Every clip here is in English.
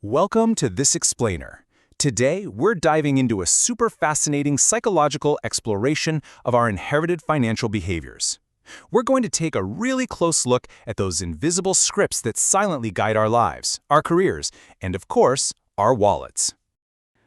Welcome to This Explainer. Today, we're diving into a super fascinating psychological exploration of our inherited financial behaviors. We're going to take a really close look at those invisible scripts that silently guide our lives, our careers, and of course, our wallets.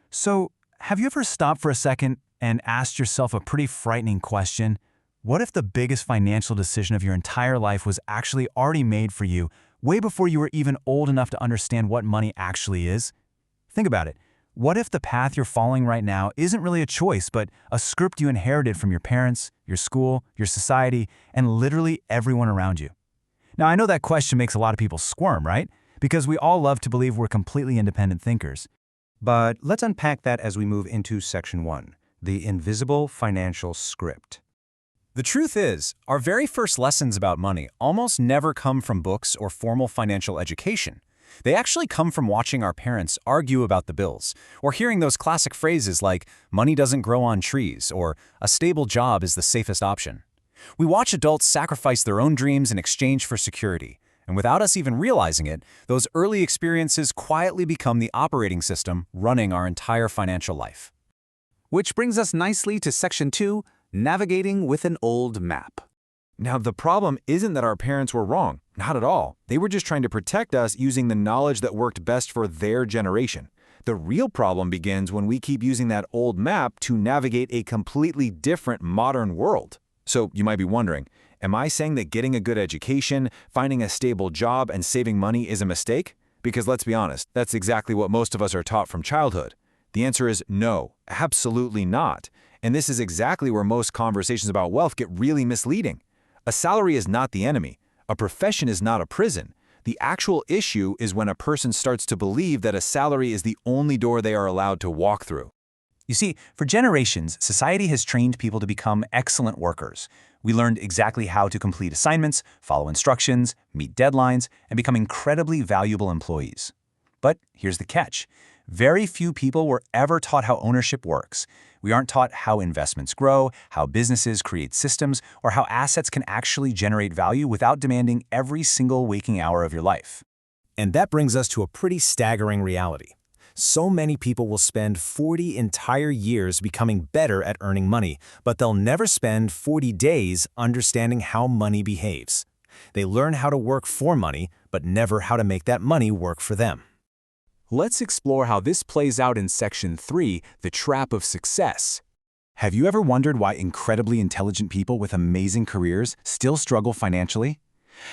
So, have you ever stopped for a second and asked yourself a pretty frightening question? What if the biggest financial decision of your entire life was actually already made for you way before you were even old enough to understand what money actually is? Think about it. What if the path you're following right now isn't really a choice, but a script you inherited from your parents, your school, your society, and literally everyone around you? Now, I know that question makes a lot of people squirm, right? Because we all love to believe we're completely independent thinkers. But let's unpack that as we move into Section 1, the invisible financial script. The truth is, our very first lessons about money almost never come from books or formal financial education. They actually come from watching our parents argue about the bills, or hearing those classic phrases like, money doesn't grow on trees, or a stable job is the safest option. We watch adults sacrifice their own dreams in exchange for security, and without us even realizing it, those early experiences quietly become the operating system running our entire financial life. Which brings us nicely to Section 2, Navigating with an Old Map. Now, the problem isn't that our parents were wrong. Not at all. They were just trying to protect us using the knowledge that worked best for their generation. The real problem begins when we keep using that old map to navigate a completely different modern world. So you might be wondering, am I saying that getting a good education, finding a stable job, and saving money is a mistake? Because let's be honest, that's exactly what most of us are taught from childhood. The answer is no, absolutely not. And this is exactly where most conversations about wealth get really misleading. A salary is not the enemy. A profession is not a prison. The actual issue is when a person starts to believe that a salary is the only door they are allowed to walk through. You see, for generations, society has trained people to become excellent workers. We learned exactly how to complete assignments, follow instructions, meet deadlines, and become incredibly valuable employees. But here's the catch. Very few people were ever taught how ownership works. We aren't taught how investments grow, how businesses create systems, or how assets can actually generate value without demanding every single waking hour of your life. And that brings us to a pretty staggering reality. So many people will spend 40 entire years becoming better at earning money, but they'll never spend 40 days understanding how money behaves. They learn how to work for money, but never how to make that money work for them. Let's explore how this plays out in Section 3, The Trap of Success. Have you ever wondered why incredibly intelligent people with amazing careers still struggle financially?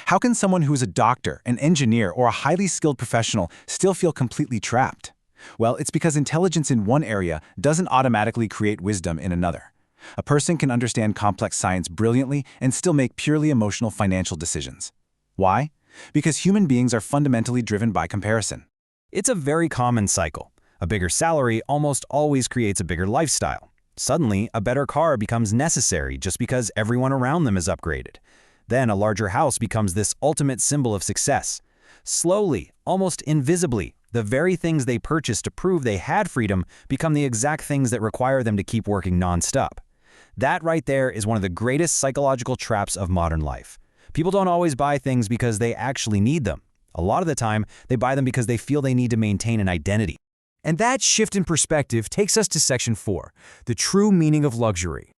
How can someone who is a doctor, an engineer, or a highly skilled professional still feel completely trapped? Well, it's because intelligence in one area doesn't automatically create wisdom in another. A person can understand complex science brilliantly and still make purely emotional financial decisions. Why? Because human beings are fundamentally driven by comparison. It's a very common cycle. A bigger salary almost always creates a bigger lifestyle. Suddenly, a better car becomes necessary just because everyone around them is upgraded. Then a larger house becomes this ultimate symbol of success. Slowly, almost invisibly, the very things they purchased to prove they had freedom become the exact things that require them to keep working nonstop. That right there is one of the greatest psychological traps of modern life. People don't always buy things because they actually need them. A lot of the time, they buy them because they feel they need to maintain an identity. And that shift in perspective takes us to Section 4, the true meaning of luxury.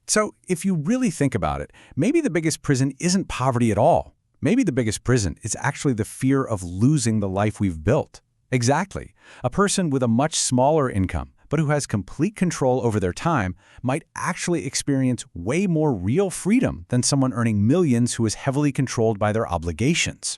So, if you really think about it, maybe the biggest prison isn't poverty at all. Maybe the biggest prison is actually the fear of losing the life we've built. Exactly. A person with a much smaller income, but who has complete control over their time, might actually experience way more real freedom than someone earning millions who is heavily controlled by their obligations.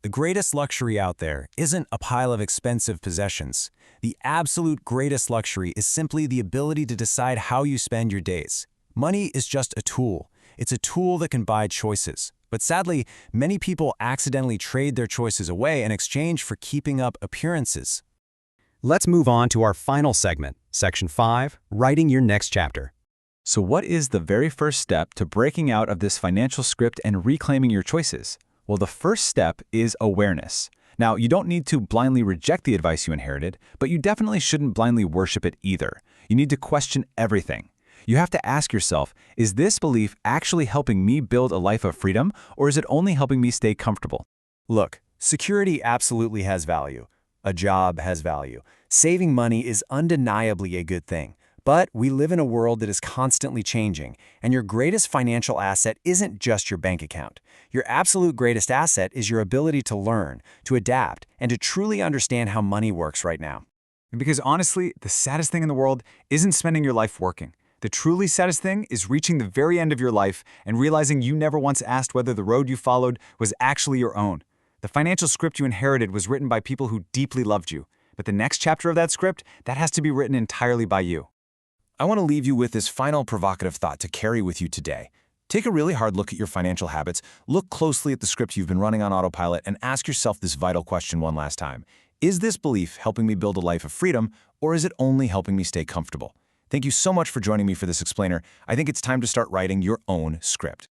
The greatest luxury out there isn't a pile of expensive possessions. The absolute greatest luxury is simply the ability to decide how you spend your days. Money is just a tool. It's a tool that can buy choices. But sadly, many people accidentally trade their choices away in exchange for keeping up appearances. Let's move on to our final segment, Section 5, Writing Your Next Chapter. So what is the very first step to breaking out of this financial script and reclaiming your choices? Well, the first step is awareness. Now, you don't need to blindly reject the advice you inherited, but you definitely shouldn't blindly worship it either. You need to question everything. You have to ask yourself, is this belief actually helping me build a life of freedom, or is it only helping me stay comfortable? Look, security absolutely has value. A job has value. Saving money is undeniably a good thing. But we live in a world that is constantly changing, and your greatest financial asset isn't just your bank account. Your absolute greatest asset is your ability to learn, to adapt, and to truly understand how money works right now. Because honestly, the saddest thing in the world isn't spending your life working. The truly saddest thing is reaching the very end of your life and realizing you never once asked whether the road you followed was actually your own. The financial script you inherited was written by people who deeply loved you, but the next chapter of that script, that has to be written entirely by you. I want to leave you with this final provocative thought to carry with you today. Take a really hard look at your financial habits, look closely at the script you've been running on autopilot, and ask yourself this vital question one last time. Is this belief helping me build a life of freedom, or is it only helping me stay comfortable? Thank you so much for joining me for this explainer. I think it's time to start writing your own script.